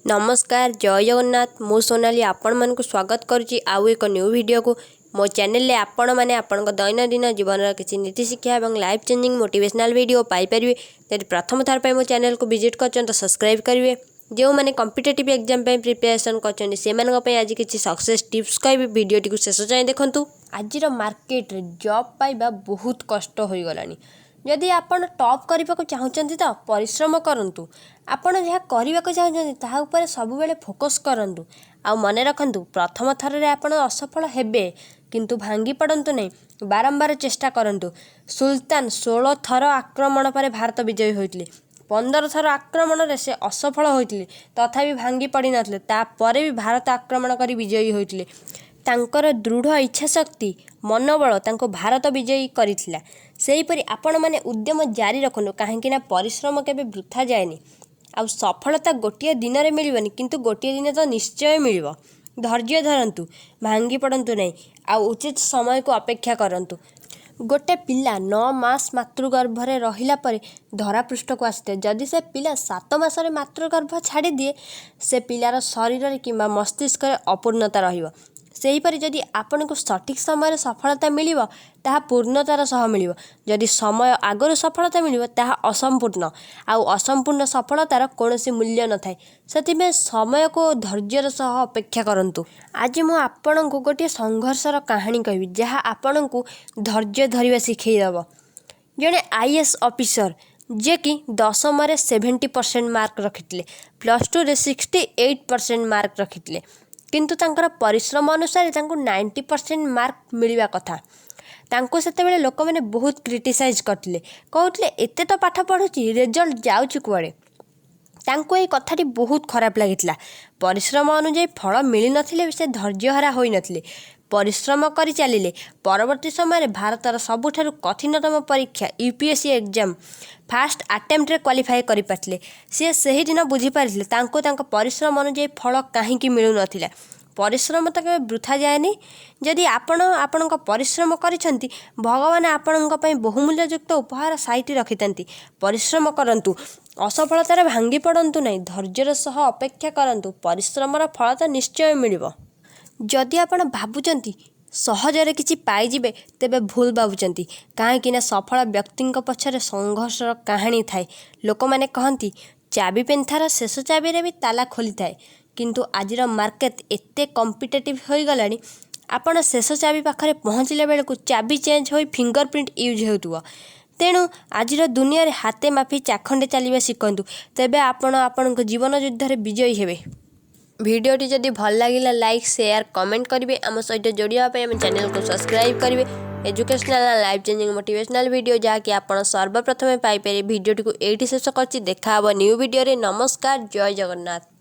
नमस्कार जय जगन्नाथ मु सोनाली आपण मानक स्वागत करुच्ची आउ एक न्यू वीडियो को मो चैनल आपण मैंने आपण दैनंदिन जीवन किसी नीति शिक्षा और life changing motivational video Piper यदि प्रथम थर पर मो चैनल को विजिट कर तो सब्सक्राइब करेंगे जो मैंने कॉम्पिटिटिव एग्जाम प्रिपरेशन कर आज किसी सक्सेस टिप्स कह वीडियो टी शेष जाए देखूँ आज मार्केट जॉब पाइबा बहुत कष्ट हो गलानी जदि आपण टॉप करने को चाहते तो परिश्रम करूँ आपण जहाँ करने को चाहते ताहा उपर सब बेले फोकस करूँ आ मन रखु प्रथम थर रे आपण असफल हेबे किंतु भांगी पड़तु नहीं बारंबार चेष्टा करूँ सुल्तान 16 थर आक्रमण पर भारत विजयी होते 15 थर आक्रमण से असफल होते तथापि भांगी पड़ नथिले तापर भी भारत आक्रमण कर विजयी होते तांकर दृढ़ इच्छा शक्ति मनोबल तांको भारत विजयी करिथिला सेहीपरि आपण माने उद्यम जारी रखनु कहीं परिश्रम केबे वृथा जाएनी आ सफलता गोटे दिन में मिलबनी किंतु गोटे दिन तो निश्चय मिल धैर्य धरतु भांगी पड़तु नहीं आ उचित समय को अपेक्षा करतु गोटे पिला 9 मास मातृगर्भरे रहिला परे धरापृष्ठ को आसते जदि से पिला 7 मासरे मातृगर्भ छाड़ी दिए से पिलार शरीर कि मस्तिष्क अपूर्णता रहिबो सेहीपरि जदि आपण को सठिक समय सफलता मिलिबो ताहा पूर्णतार सह मिलिबो जदि समय आगरु सफलता मिलिबो ताहा असंपूर्ण आउ असंपूर्ण सफलतार कौनसी मूल्य न थाए सेतिबे समय को धैर्यर सह अपेक्षा करंतु आज मु आपण को गोटे संघर्षर कहानी कहबी जहाँ आपण को धैर्य धरिबा सिखैदब जड़े आईएएस ऑफिसर जे कि 10th में 70% मार्क रखिथिले +2 रे 68% मार्क रखिथिले किंतु तांकर परिश्रम अनुसार तांको 90% मार्क मिलवा कथा तांको सेते बेले लोक मैंने बहुत क्रिटिसाइज करथिले कहउथिले एते तो पाठ पढुची रिजल्ट जाउची कुआडे तांको ए कथाटी बहुत खराब लागितला परिश्रम अनुसार फल मिली नथिले से धैर्यहरा होई नथिले परिश्रम करी चलिले परवर्ती समय भारतर सबुठारु कठिनतम परीक्षा यूपीएससी एग्जाम फास्ट अटेम्प्ट रे क्वालिफाई करि पारथिले से सही दिन बुझी पारथिले तांको परिश्रम अनुसार फल काहींकी मिलु नथिला परिश्रम तो केबे वृथा जाएनी जदि आपण परिश्रम करिसेंती भगवान आपण बहुमूल्ययुक्त उपहार साइट रखिथांती परिश्रम करंतु असफलतार भांगी पड़तु नहीं धैर्यर सह अपेक्षा करंतु परिश्रमर फल तो निश्चय मिलिबो जदि आपण भाबुचंती सहजरे किछि पाइजिबे तेबे भूल भाबुचंती कहीं सफल व्यक्ति पछरे संघर्षर कहानी थाए लोक माने कहंती चाबी पेन्थार शेष चाबी रे भी ताला खोली थाए किंतु आजिर मार्केट एते कॉम्पिटिटिव हो गलानी आपण शेष चाबी पाखरे पहुँचले बेलू चाबी चेंज हो फिंगरप्रिंट यूज होतुवा तेणु आजिर दुनिया रे हाथे माफी चाखंडे चलिबा शिखंतु तेबे आपण जीवन युद्ध रे विजयी हेबे वीडियोटी जदि भल लगिला लाइक शेयर कमेंट करेंगे आम सहित जोड़ापी आम चैनल को सब्सक्राइब करेंगे educational life changing motivational video जहाँकि आप सर्वप्रथमे पाइपर वीडियोटी को एठी शेष करछि देखा न्यू वीडियो रे नमस्कार जय जगन्नाथ।